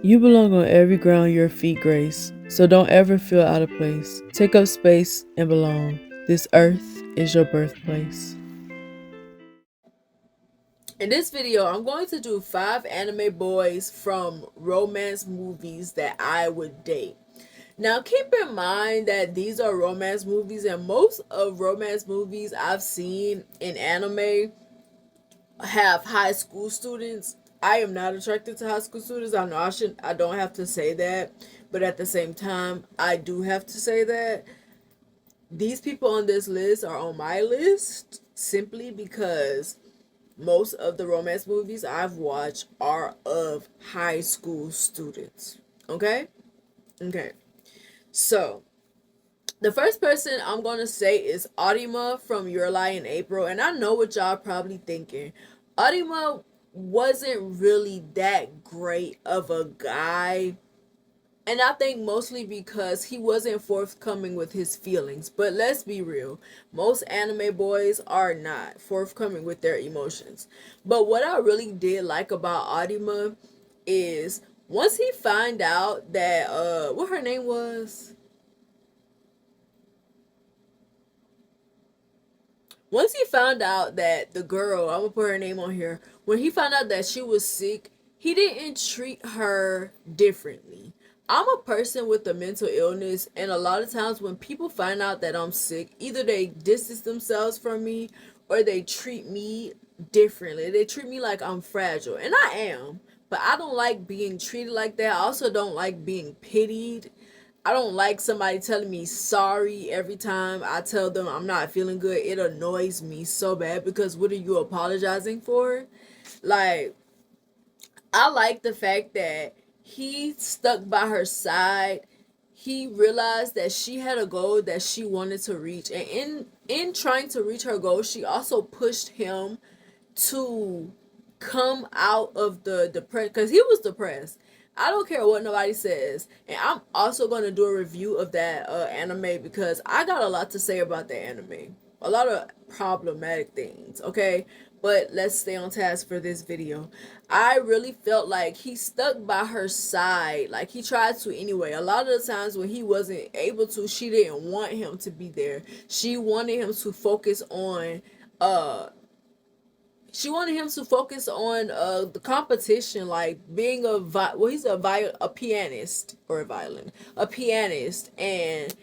You belong on every ground your feet grace, so don't ever feel out of place. Take up space and belong. This earth is your birthplace. In this video, I'm going to do 5 anime boys from romance movies that I would date. Now, keep in mind that these are romance movies, and most of romance movies I've seen in anime have high school students. I am not attracted to high school students. I know I don't have to say that, but at the same time, I do have to say that these people on this list are on my list simply because most of the romance movies I've watched are of high school students. Okay? Okay. So, the first person I'm going to say is Arima from Your Lie in April. And I know what y'all probably thinking. Arima wasn't really that great of a guy. And I think mostly because he wasn't forthcoming with his feelings. But let's be real. Most anime boys are not forthcoming with their emotions. But what I really did like about Arima is once he find out that what her name was, once he found out that the girl, I'm gonna put her name on here, when he found out that she was sick, he didn't treat her differently. I'm a person with a mental illness, and a lot of times when people find out that I'm sick, either they distance themselves from me or they treat me differently. They treat me like I'm fragile, and I am, but I don't like being treated like that. I also don't like being pitied. I don't like somebody telling me sorry every time I tell them I'm not feeling good. It annoys me so bad because what are you apologizing for? Like, I like the fact that he stuck by her side. He realized that she had a goal that she wanted to reach, and in trying to reach her goal, she also pushed him to come out of the depression because he was depressed. I don't care what nobody says, and I'm also gonna do a review of that anime because I got a lot to say about that anime. A lot of problematic things, okay? But let's stay on task for this video. I really felt like he stuck by her side, like he tried to anyway. A lot of the times when he wasn't able to, she didn't want him to be there. She wanted him to focus on uh the competition, like being he's a pianist or a violin, a pianist, and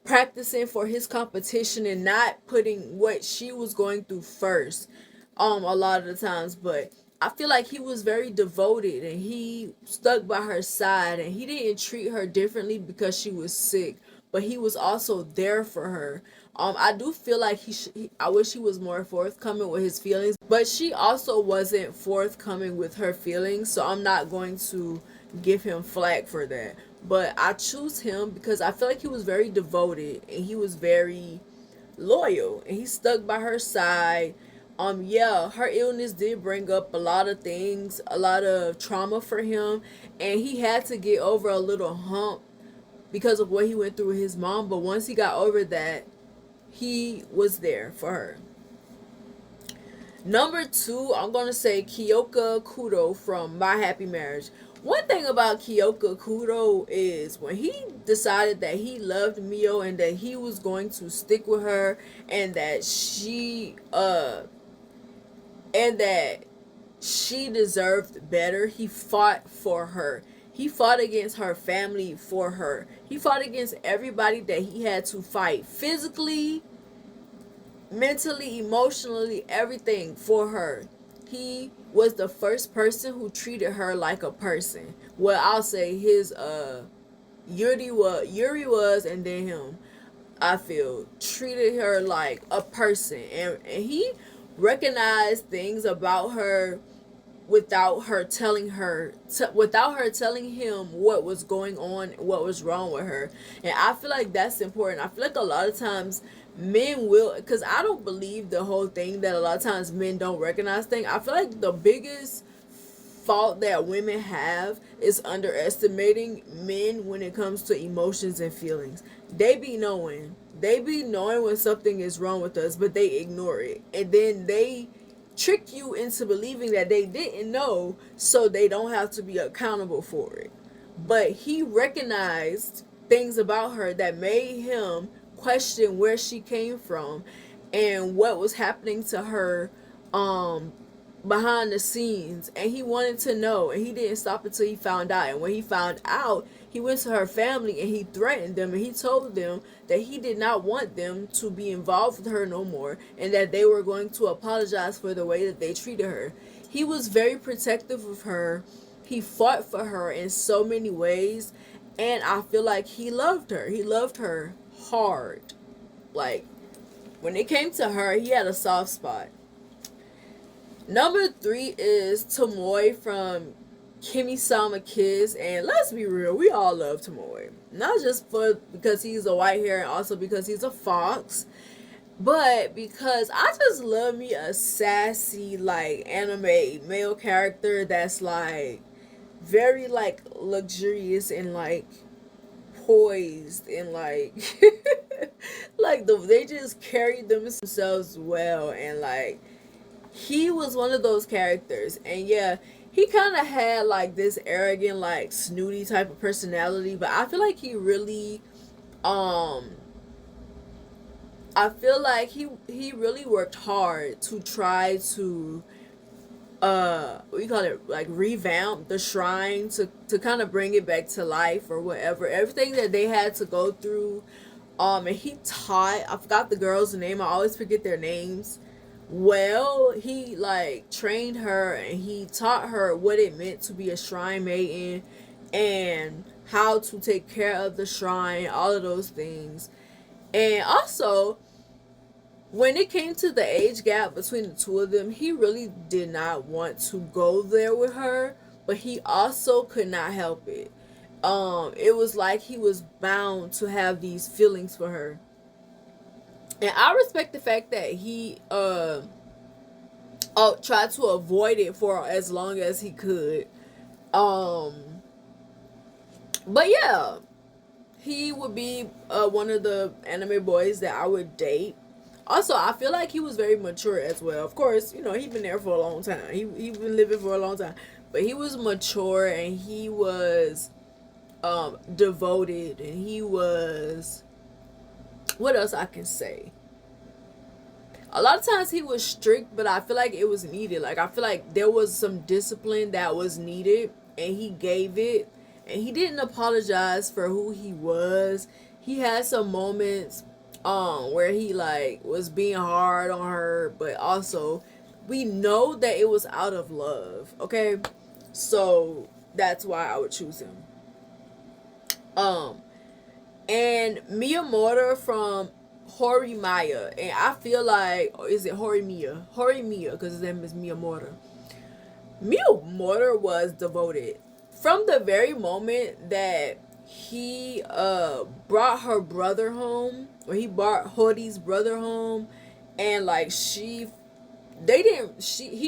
practicing for his competition and not putting what she was going through first a lot of the times. But I feel like he was very devoted and he stuck by her side and he didn't treat her differently because she was sick, but he was also there for her. I do feel like I wish he was more forthcoming with his feelings, but she also wasn't forthcoming with her feelings, so I'm not going to give him flack for that. But I choose him because I feel like he was very devoted and he was very loyal and he stuck by her side. Yeah, her illness did bring up a lot of things, a lot of trauma for him, and he had to get over a little hump because of what he went through with his mom. But once he got over that, he was there for her. Number 2, I'm gonna say Kyoka Kudo from My Happy Marriage. One thing about Kyoka Kudo is when he decided that he loved Mio and that he was going to stick with her and that she deserved better, he fought for her. He fought against her family for her. He fought against everybody that he had to fight physically, mentally, emotionally, everything for her. He was the first person who treated her like a person. Well, I'll say his Yuri was, and then him, I feel, treated her like a person, and he recognized things about her without her telling him what was going on, what was wrong with her. And I feel like that's important. I feel like a lot of times men will, because I don't believe the whole thing that a lot of times men don't recognize things. I feel like the biggest fault that women have is underestimating men when it comes to emotions and feelings. They be knowing when something is wrong with us, but they ignore it, and then they trick you into believing that they didn't know, so they don't have to be accountable for it. but he recognized things about her that made him question where she came from and what was happening to her um behind the scenes, and he wanted to know, and he didn't stop until he found out. And when he found out, he went to her family and he threatened them, and he told them that he did not want them to be involved with her no more, and that they were going to apologize for the way that they treated her. He was very protective of her. He fought for her in so many ways, and I feel like he loved her. He loved her hard. Like, when it came to her, he had a soft spot. Number 3 is Tomoe from Kimi-sama Kiss, and let's be real, we all love Tomoe. Not just because he's a white hair and also because he's a fox, but because I just love me a sassy, like, anime male character that's like very like luxurious and like poised and like like they just carry themselves well, and like he was one of those characters. And yeah, he kind of had like this arrogant, like snooty type of personality, but I feel like he really um I feel like he really worked hard to try to we call it like revamp the shrine to kind of bring it back to life or whatever, everything that they had to go through. And he taught, I forgot the girl's name, I always forget their names. Well, he like trained her and he taught her what it meant to be a shrine maiden and how to take care of the shrine, all of those things. And also, when it came to the age gap between the two of them, he really did not want to go there with her, but he also could not help it. It was like he was bound to have these feelings for her. And I respect the fact that he tried to avoid it for as long as he could. Um but yeah, he would be one of the anime boys that I would date. Also, I feel like he was very mature as well. Of course, you know, he's been there for a long time. He been living for a long time. But he was mature and he was devoted, and he was, what else I can say? A lot of times he was strict, but I feel like it was needed. Like, I feel like there was some discipline that was needed, and he gave it. And he didn't apologize for who he was. He had some moments where he like was being hard on her, but also we know that it was out of love. Okay, so that's why I would choose him. Um and Miyamoto from Horimaya, and I feel like, or is it Horimiya? Horimiya, because his name is Miyamoto. Miyamoto was devoted from the very moment that he brought her brother home, or he brought Hori's brother home, and like he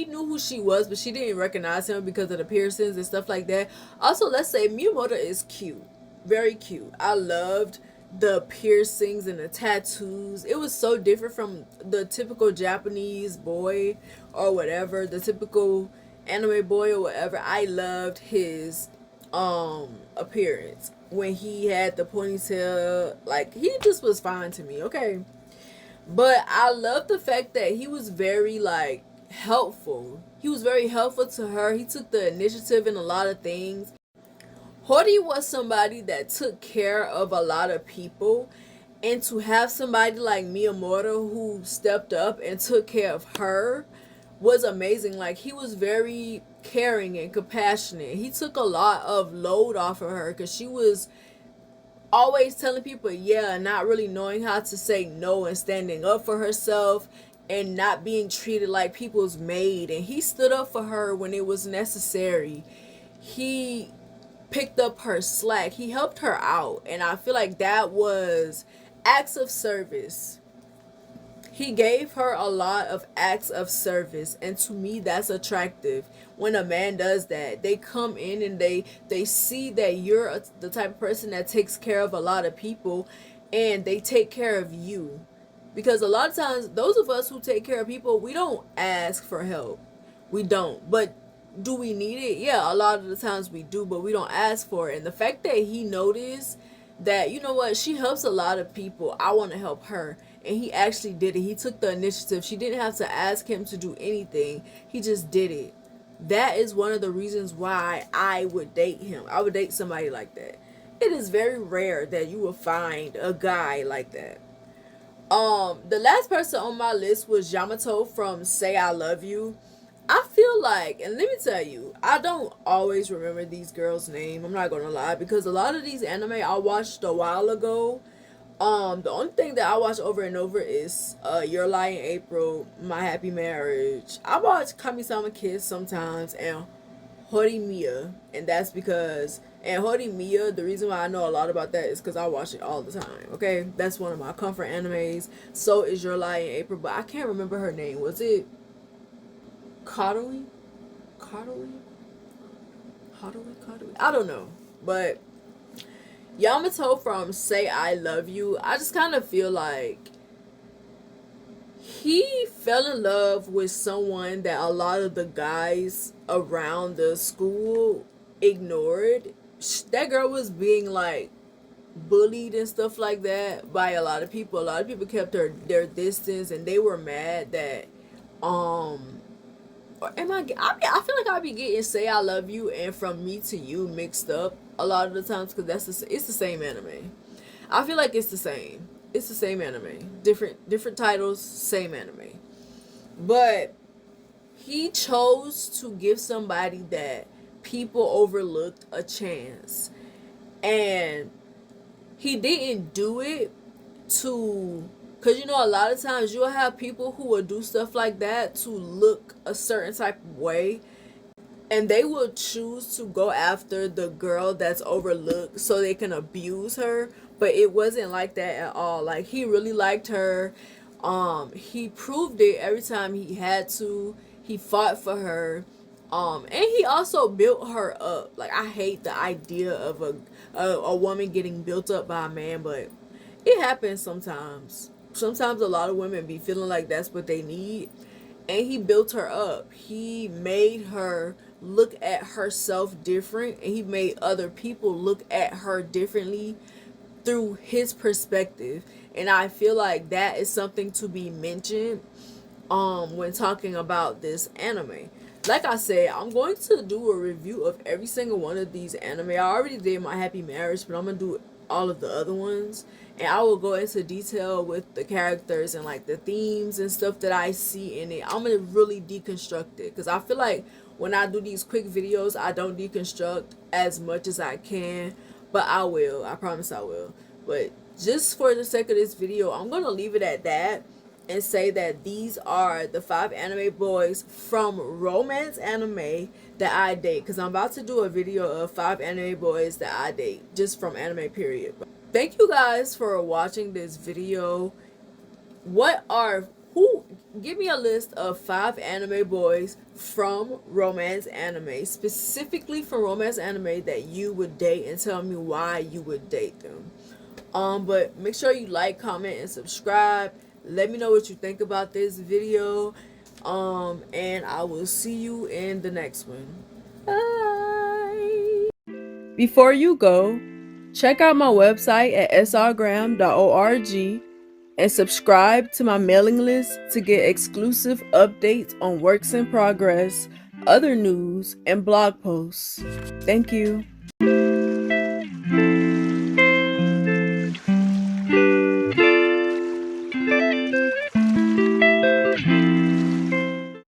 knew who she was, but she didn't recognize him because of the piercings and stuff like that. Also, let's say Miyamoto is cute, very cute. I loved the piercings and the tattoos. It was so different from the typical Japanese boy or whatever, the typical anime boy or whatever. I loved his appearance when he had the ponytail. Like, he just was fine to me, okay? But I love the fact that he was very like helpful. He was very helpful to her. He took the initiative in a lot of things. Hori was somebody that took care of a lot of people, and to have somebody like Miyamoto who stepped up and took care of her was amazing. Like, he was very caring and compassionate. He took a lot of load off of her because she was always telling people yeah, not really knowing how to say no and standing up for herself and not being treated like people's maid. And he stood up for her when it was necessary. He picked up her slack. He helped her out, and I feel like that was acts of service. He gave her a lot of acts of service, and to me that's attractive. When a man does that, they come in and they see that you're the type of person that takes care of a lot of people, and they take care of you. Because a lot of times those of us who take care of people, we don't ask for help. We don't. But do we need it? Yeah, a lot of the times we do, but we don't ask for it. And the fact that he noticed that, you know what, she helps a lot of people, I want to help her, and he actually did it. He took the initiative. She didn't have to ask him to do anything, he just did it. That is one of the reasons why I would date him. I would date somebody like that. It is very rare that you will find a guy like that. The last person on my list was Yamato from Say I Love You. I feel like, and let me tell you, I don't always remember these girls' name. I'm not gonna lie, because a lot of these anime I watched a while ago. The only thing that I watch over and over is Your Lie in April, My Happy Marriage. I watch Kami-sama Kiss sometimes, and Horimiya, and that's because, and Horimiya, the reason why I know a lot about that is because I watch it all the time. Okay, that's one of my comfort animes. So is Your Lie in April, but I can't remember her name. Was it Coddly? Coddly? Coddly? I don't know, but Yamato from Say I Love You, I just kind of feel like he fell in love with someone that a lot of the guys around the school ignored. That girl was being like bullied and stuff like that by a lot of people. A lot of people kept their distance, and they were mad that I feel like I be getting Say I Love You and From Me to You mixed up a lot of the times, because it's the same anime. I feel like it's the same. It's the same anime. Different titles, same anime. But he chose to give somebody that people overlooked a chance. And he didn't do it to, because you know, a lot of times you'll have people who will do stuff like that to look a certain type of way, and they will choose to go after the girl that's overlooked so they can abuse her. But it wasn't like that at all. Like, he really liked her. He proved it every time he had to. He fought for her. And he also built her up. Like, I hate the idea of a woman getting built up by a man, but it happens sometimes. Sometimes a lot of women be feeling like that's what they need. And he built her up. He made her look at herself different, and he made other people look at her differently through his perspective. And I feel like that is something to be mentioned when talking about this anime. Like I said, I'm going to do a review of every single one of these anime. I already did My Happy Marriage, but I'm gonna do all of the other ones, and I will go into detail with the characters and like the themes and stuff that I see in it. I'm gonna really deconstruct it, because I feel like when I do these quick videos, I don't deconstruct as much as I can, but I will. I promise I will. But just for the sake of this video, I'm gonna leave it at that and say that these are the 5 anime boys from romance anime that I date, because I'm about to do a video of 5 anime boys that I date just from anime period. Thank you guys for watching this video. Give me a list of 5 anime boys from romance anime, specifically from romance anime, that you would date, and tell me why you would date them. But make sure you like, comment, and subscribe. Let me know what you think about this video. And I will see you in the next one. Bye. Before you go, check out my website at srgrahamwrites.org and subscribe to my mailing list to get exclusive updates on works in progress, other news, and blog posts. Thank you.